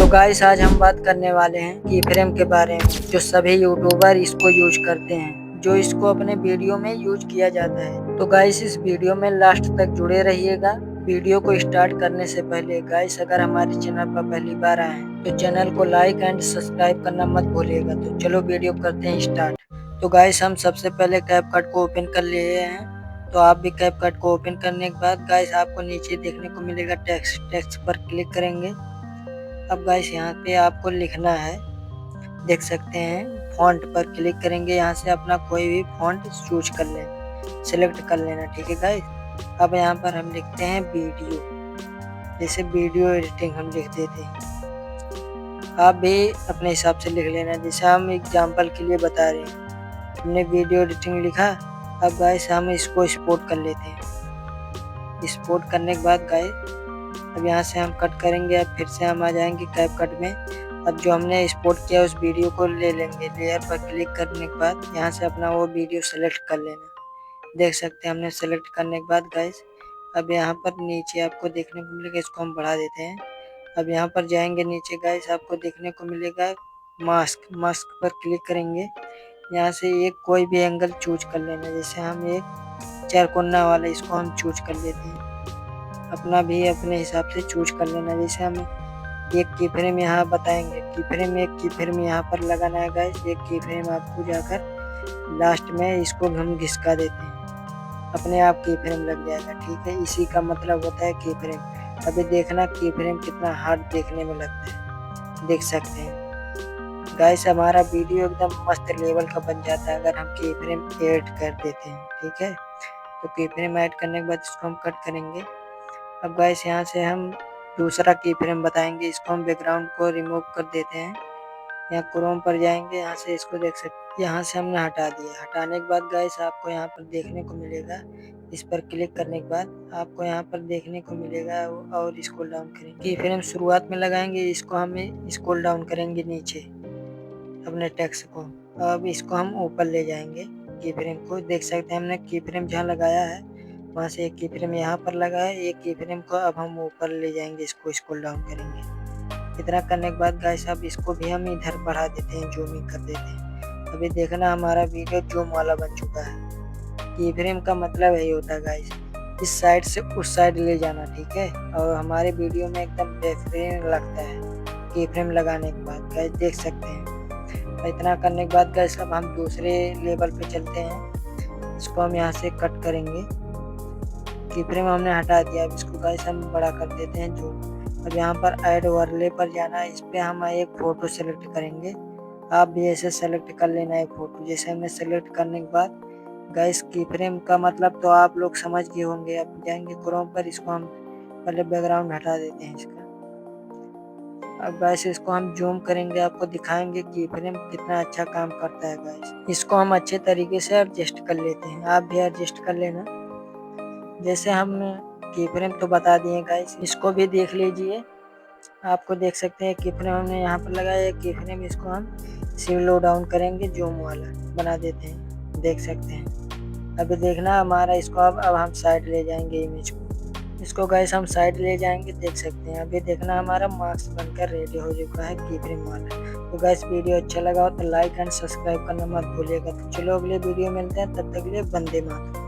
तो गाइस आज हम बात करने वाले हैं की फ्रेम के बारे में, जो सभी यूट्यूबर इसको यूज करते हैं, जो इसको अपने वीडियो में यूज किया जाता है। तो गाइस इस वीडियो में लास्ट तक जुड़े रहिएगा। वीडियो को स्टार्ट करने से पहले गाइस अगर हमारे चैनल पर पहली बार आए हैं तो चैनल को लाइक एंड सब्सक्राइब करना मत भूलिएगा। तो चलो वीडियो करते हैं स्टार्ट। तो गाइस हम सबसे पहले कैपकट को ओपन कर लिए हैं। तो आप भी कैपकट को ओपन करने के बाद गाइस आपको नीचे देखने को मिलेगा टेक्स्ट पर क्लिक करेंगे। अब गाइस यहाँ पे आपको लिखना है, देख सकते हैं फॉन्ट पर क्लिक करेंगे। यहाँ से अपना कोई भी फॉन्ट चूज कर लेना, सिलेक्ट कर लेना, ठीक है गाइस। अब यहाँ पर हम लिखते हैं वीडियो, जैसे वीडियो एडिटिंग हम लिख देते हैं। आप भी अपने हिसाब से लिख लेना, जैसे हम एग्जाम्पल के लिए बता रहे हैं। हमने वीडियो एडिटिंग लिखा। अब गाइस हम इसको एक्सपोर्ट कर लेते हैं। एक्सपोर्ट करने के बाद गाइस अब यहाँ से हम कट करेंगे। अब फिर से हम आ जाएंगे कैपकट में। अब जो हमने एक्सपोर्ट किया उस वीडियो को ले लेंगे। लेयर पर क्लिक करने के बाद यहाँ से अपना वो वीडियो सेलेक्ट कर लेना। देख सकते हैं हमने सेलेक्ट करने के बाद गाइस अब यहाँ पर नीचे आपको देखने को मिलेगा, इसको हम बढ़ा देते हैं। अब यहाँ पर जाएंगे नीचे गाइस, आपको देखने को मिलेगा मास्क पर क्लिक करेंगे। यहाँ से एक कोई भी एंगल चूज कर लेना, जैसे हम एक चारकोना वाला इसको हम चूज कर लेते हैं। अपना भी अपने हिसाब से चूज कर लेना, जैसे हम एक की फ्रेम यहाँ बताएंगे, एक की फ्रेम यहाँ पर लगाना है गाइस। एक की फ्रेम आपको जाकर लास्ट में इसको हम घिसका देते हैं, अपने आप की फ्रेम लग जाएगा, ठीक है। इसी का मतलब होता है की फ्रेम। अभी देखना की फ्रेम कितना हार्ड देखने में लगता है, देख सकते हैं गाइस। हमारा वीडियो एकदम मस्त लेवल का बन जाता है अगर हम की फ्रेम ऐड कर देते हैं, ठीक है। तो की फ्रेम ऐड करने के बाद इसको हम कट करेंगे। अब गाइस यहाँ से हम दूसरा की फ्रेम बताएंगे, इसको हम बैकग्राउंड को रिमूव कर देते हैं। यहाँ क्रोम पर जाएंगे, यहाँ से इसको देख सकते हैं, यहाँ से हमने हटा दिया। हटाने के बाद गाइस आपको यहाँ पर देखने को मिलेगा, इस पर क्लिक करने के बाद आपको यहाँ पर देखने को मिलेगा और स्क्रॉल डाउन करेंगे। की फ्रेम शुरुआत में लगाएंगे, इसको हमें स्क्रॉल डाउन करेंगे नीचे अपने टेक्स्ट को। अब इसको हम ऊपर ले जाएंगे की फ्रेम को। देख सकते हैं हमने की फ्रेम जहाँ लगाया है वहाँ से एक की फ्रेम यहाँ पर लगा है। एक की फ्रेम को अब हम ऊपर ले जाएंगे, इसको स्क्रॉल डाउन करेंगे। इतना करने के बाद गाइस अब इसको भी हम इधर बढ़ा देते हैं, जूमिंग कर देते हैं। अभी देखना हमारा वीडियो जूम वाला बन चुका है। की फ्रेम का मतलब यही होता है गाइस, इस साइड से उस साइड ले जाना, ठीक है। और हमारे वीडियो में एकदम बेहतरीन लगता है की फ्रेम लगाने के बाद गाइस, देख सकते हैं। इतना करने के बाद गाइस अब हम दूसरे लेवल पे चलते हैं। इसको हम यहाँ से कट करेंगे, की फ्रेम हमने हटा दिया। अब इसको गाइस हम बड़ा कर देते हैं जो। अब यहाँ पर ऐड ओवरले पर जाना है, इस पे हम एक फ़ोटो सेलेक्ट करेंगे। आप भी ऐसे सेलेक्ट कर लेना एक फ़ोटो। जैसे हमने सेलेक्ट करने के बाद गाइस की फ्रेम का मतलब तो आप लोग समझ गए होंगे। अब जाएंगे क्रोम पर, इसको हम पहले बैकग्राउंड हटा देते हैं इसका। अब गाइस इसको हम जूम करेंगे, आपको दिखाएंगे की फ्रेम कितना अच्छा काम करता है गाइस। इसको हम अच्छे तरीके से एडजस्ट कर लेते हैं, आप भी एडजस्ट कर लेना। जैसे हम की फ्रेम तो बता दिए गाइस, इसको भी देख लीजिए। आपको देख सकते हैं की फ्रेम हमने यहाँ पर लगाया की फ्रेम, इसको हम स्लो डाउन करेंगे, जूम वाला बना देते हैं, देख सकते हैं। अभी देखना हमारा इसको अब हम साइड ले जाएंगे इमेज को। इसको गाइस हम साइड ले जाएंगे, देख सकते हैं। अभी देखना हमारा मार्क्स बनकर रेडी हो चुका है की फ्रेम वाला। तो गाइस वीडियो अच्छा लगा हो तो लाइक एंड सब्सक्राइब करना मत भूलिएगा। तो चलो अगले वीडियो मिलते हैं, तब तक के लिए वंदे मातरम।